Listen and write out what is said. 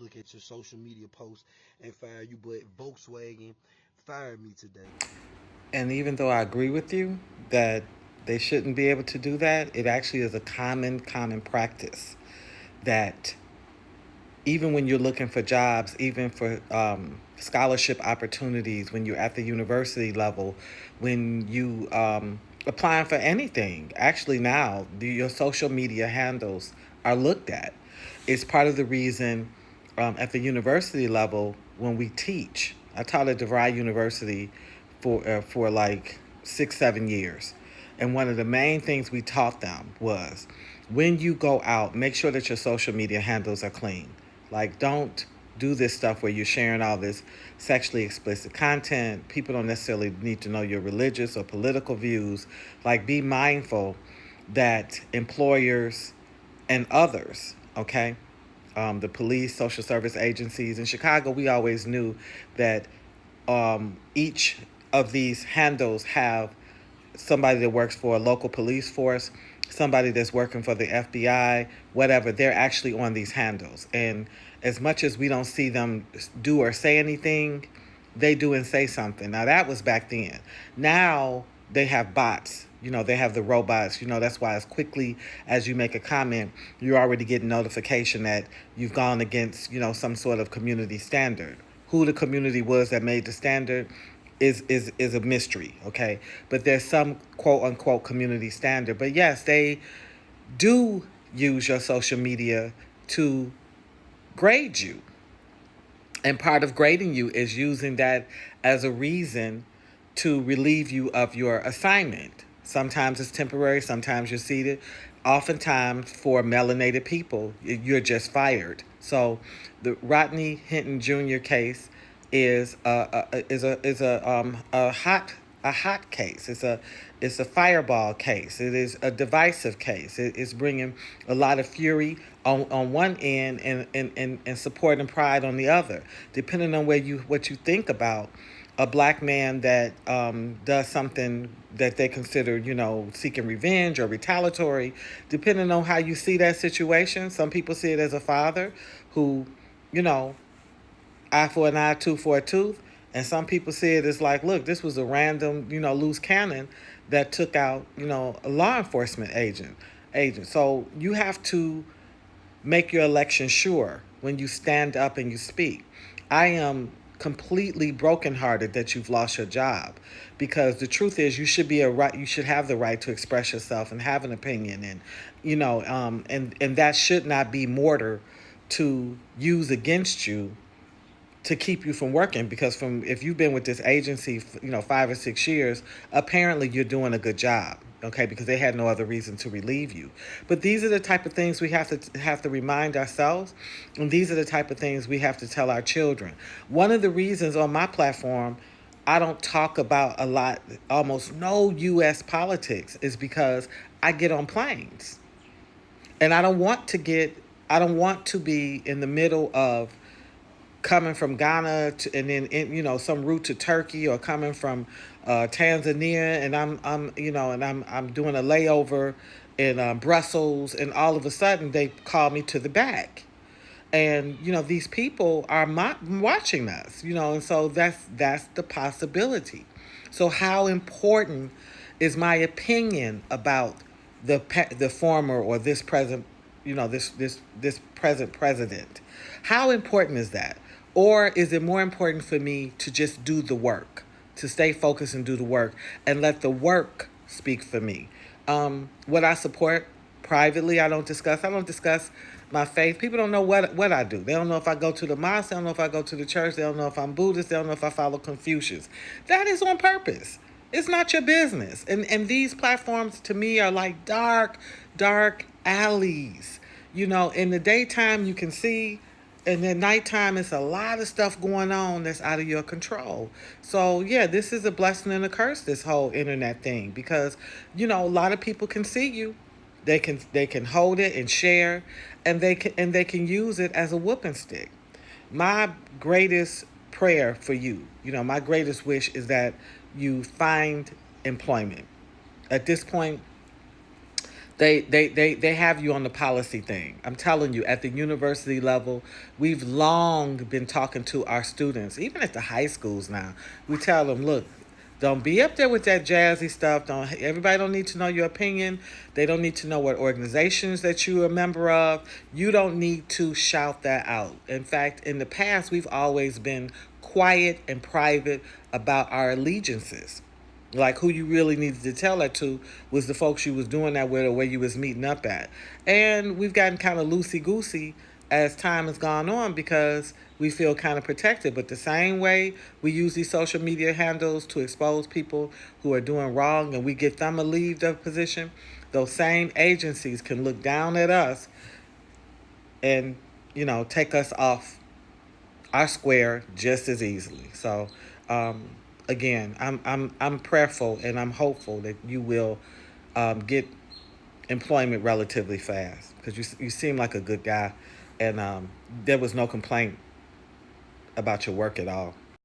look at your social media posts and fire you, but Volkswagen fired me today. And even though I agree with you that they shouldn't be able to do that, it actually is a common practice that even when you're looking for jobs, even for scholarship opportunities, when you're at the university level, when you applying for anything, actually now your social media handles are looked at. It's part of the reason at the university level when we teach. I taught at DeVry University for like 6 7 years, and one of the main things we taught them was when you go out, make sure that your social media handles are clean. Like, don't do this stuff where you're sharing all this sexually explicit content. People don't necessarily need to know your religious or political views. Like, be mindful that employers and others, okay, the police, social service agencies in Chicago, we always knew that each of these handles have somebody that works for a local police force, somebody that's working for the FBI, whatever. They're actually on these handles. And as much as we don't see them do or say anything, they do and say something. Now, that was back then. Now, they have bots. They have the robots. That's why as quickly as you make a comment, you're already getting notification that you've gone against, some sort of community standard. Who the community was that made the standard is a mystery, okay? But there's some quote unquote community standard. But yes, they do use your social media to grade you. And part of grading you is using that as a reason to relieve you of your assignment. Sometimes it's temporary, sometimes you're seated. Oftentimes, for melanated people, you're just fired. So, the Rodney Hinton Jr. case is a hot case. It's a fireball case. It is a divisive case. It is bringing a lot of fury on one end and support and pride on the other, depending on what you think about a black man that does something that they consider, seeking revenge or retaliatory, depending on how you see that situation. Some people see it as a father who, you know, eye for an eye, tooth for a tooth. And some people see it as like, look, this was a random, loose cannon that took out, a law enforcement agent. So you have to make your election sure when you stand up and you speak. I am completely brokenhearted that you've lost your job, because the truth is you should have the right to express yourself and have an opinion, and and that should not be mortar to use against you to keep you from working, because from if you've been with this agency 5 or 6 years, apparently you're doing a good job, okay, because they had no other reason to relieve you. But these are the type of things we have to remind ourselves, and these are the type of things we have to tell our children. One of the reasons on my platform I don't talk about a lot, almost no US politics, is because I get on planes, and I don't want to be in the middle of coming from Ghana and then some route to Turkey, or coming from Tanzania, and I'm doing a layover in Brussels, and all of a sudden they call me to the back, and these people are watching us, and so that's the possibility. So how important is my opinion about the former or this present, this present president? How important is that? Or is it more important for me to just do the work, to stay focused and do the work, and let the work speak for me? What I support privately, I don't discuss. I don't discuss my faith. People don't know what I do. They don't know if I go to the mosque. They don't know if I go to the church. They don't know if I'm Buddhist. They don't know if I follow Confucius. That is on purpose. It's not your business. And these platforms to me are like dark alleys. In the daytime you can see, and at nighttime it's a lot of stuff going on that's out of your control. So yeah, this is a blessing and a curse, this whole internet thing, because a lot of people can see you. They can hold it and share, and they can use it as a whooping stick. My greatest prayer for you, my greatest wish is that you find employment. At this point, They have you on the policy thing. I'm telling you, at the university level, we've long been talking to our students, even at the high schools now. We tell them, look, don't be up there with that jazzy stuff. Don't everybody don't need to know your opinion. They don't need to know what organizations that you're a member of. You don't need to shout that out. In fact, in the past, we've always been quiet and private about our allegiances. Like who you really needed to tell that to was the folks you was doing that with or where you was meeting up at. And we've gotten kind of loosey goosey as time has gone on because we feel kind of protected. But the same way we use these social media handles to expose people who are doing wrong and we get them a leave of position, those same agencies can look down at us and, take us off our square just as easily. So, again, I'm prayerful and I'm hopeful that you will get employment relatively fast because you seem like a good guy, and there was no complaint about your work at all.